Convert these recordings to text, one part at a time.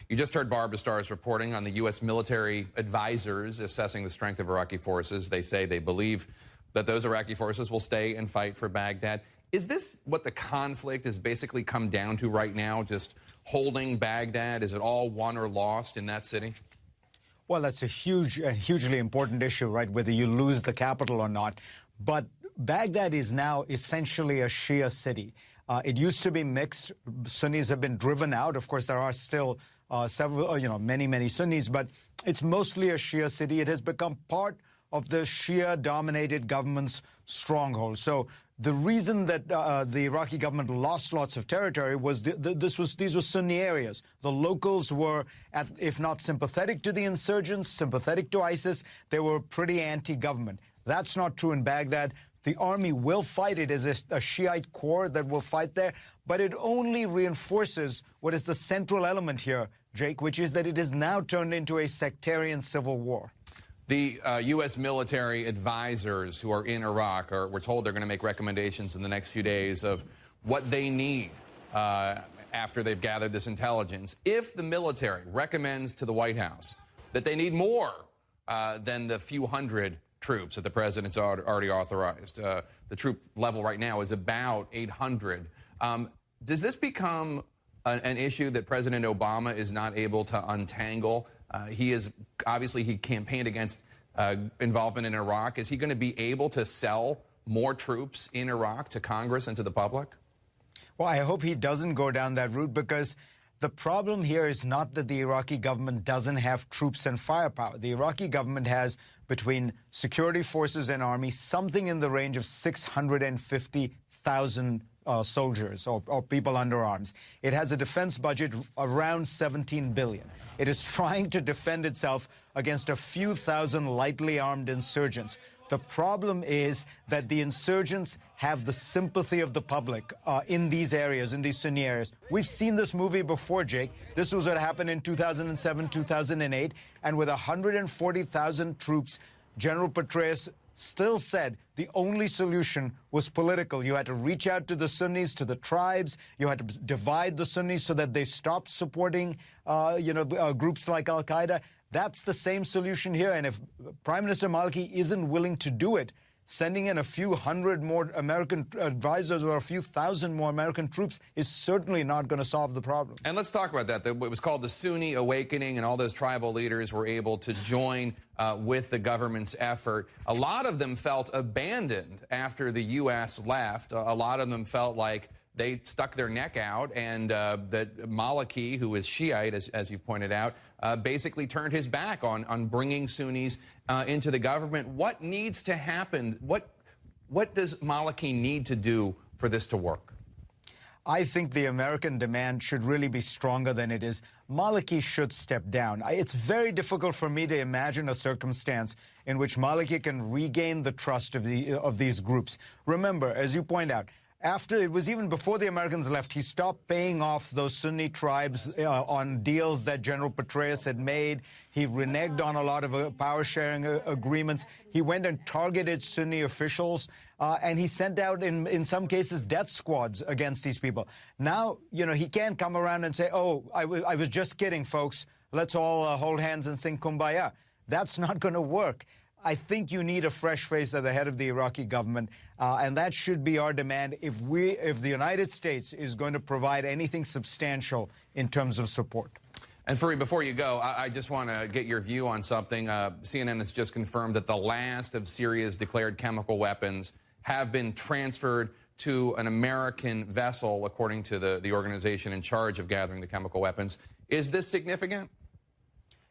You just heard Barbara Starr's reporting on the U.S. military advisors assessing the strength of Iraqi forces. They say they believe that those Iraqi forces will stay and fight for Baghdad. Is this what the conflict has basically come down to right now, just holding Baghdad? Is it all won or lost in that city? Well, that's a hugely important issue, right, whether you lose the capital or not. But Baghdad is now essentially a Shia city. It used to be mixed. Sunnis have been driven out. Of course, there are still many Sunnis, but it's mostly a Shia city. It has become part of the Shia-dominated government's stronghold. So the reason that the Iraqi government lost lots of territory was these were Sunni areas. The locals were, if not sympathetic to the insurgents, sympathetic to ISIS, they were pretty anti-government. That's not true in Baghdad. The army will fight. It is a Shiite corps that will fight there, but it only reinforces what is the central element here, Jake, which is that it is now turned into a sectarian civil war. The U.S. military advisors who are in Iraq we're told they're going to make recommendations in the next few days of what they need after they've gathered this intelligence. If the military recommends to the White House that they need more than the few hundred troops that the president's already authorized, the troop level right now is about 800. Does this become an issue that President Obama is not able to untangle? He campaigned against involvement in Iraq. Is he going to be able to sell more troops in Iraq to Congress and to the public? Well, I hope he doesn't go down that route, because the problem here is not that the Iraqi government doesn't have troops and firepower. The Iraqi government has, between security forces and army, something in the range of 650,000 soldiers or people under arms. It has a defense budget around $17 billion. It is trying to defend itself against a few thousand lightly armed insurgents. The problem is that the insurgents have the sympathy of the public in these areas, in these Sunni areas. We've seen this movie before, Jake. This was what happened in 2007, 2008. And with 140,000 troops, General Petraeus still said the only solution was political. You had to reach out to the Sunnis, to the tribes. You had to divide the Sunnis so that they stopped supporting, groups like Al-Qaeda. That's the same solution here. And if Prime Minister Maliki isn't willing to do it, sending in a few hundred more American advisors or a few thousand more American troops is certainly not going to solve the problem. And let's talk about that. It was called the Sunni Awakening, and all those tribal leaders were able to join with the government's effort. A lot of them felt abandoned after the U.S. left. A lot of them felt like they stuck their neck out, and that Maliki, who is Shiite, as you pointed out, basically turned his back on bringing Sunnis into the government. What needs to happen? What does Maliki need to do for this to work? I think the American demand should really be stronger than it is. Maliki should step down. It's very difficult for me to imagine a circumstance in which Maliki can regain the trust of these groups. Remember, as you point out, it was even before the Americans left, he stopped paying off those Sunni tribes on deals that General Petraeus had made. He reneged on a lot of power-sharing agreements. He went and targeted Sunni officials, and he sent out, in some cases, death squads against these people. Now, he can't come around and say, oh, I was just kidding, folks. Let's all hold hands and sing Kumbaya. That's not going to work. I think you need a fresh face at the head of the Iraqi government, and that should be our demand if the United States is going to provide anything substantial in terms of support. And Fareed, before you go, I just want to get your view on something. CNN has just confirmed that the last of Syria's declared chemical weapons have been transferred to an American vessel, according to the organization in charge of gathering the chemical weapons. Is this significant?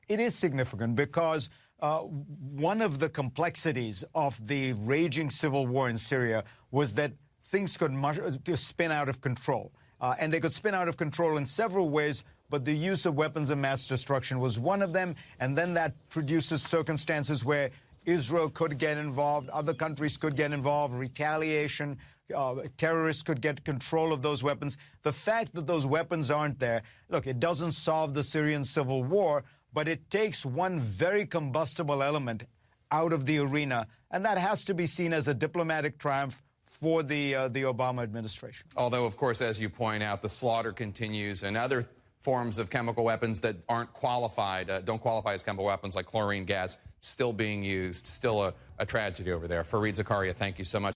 It is significant because one of the complexities of the raging civil war in Syria was that things could spin out of control. And they could spin out of control in several ways, but the use of weapons of mass destruction was one of them. And then that produces circumstances where Israel could get involved, other countries could get involved, retaliation, terrorists could get control of those weapons. The fact that those weapons aren't there, look, it doesn't solve the Syrian civil war, but it takes one very combustible element out of the arena, and that has to be seen as a diplomatic triumph for the Obama administration. Although, of course, as you point out, the slaughter continues, and other forms of chemical weapons that aren't qualified, don't qualify as chemical weapons, like chlorine gas, still being used. Still a tragedy over there. Fareed Zakaria, thank you so much.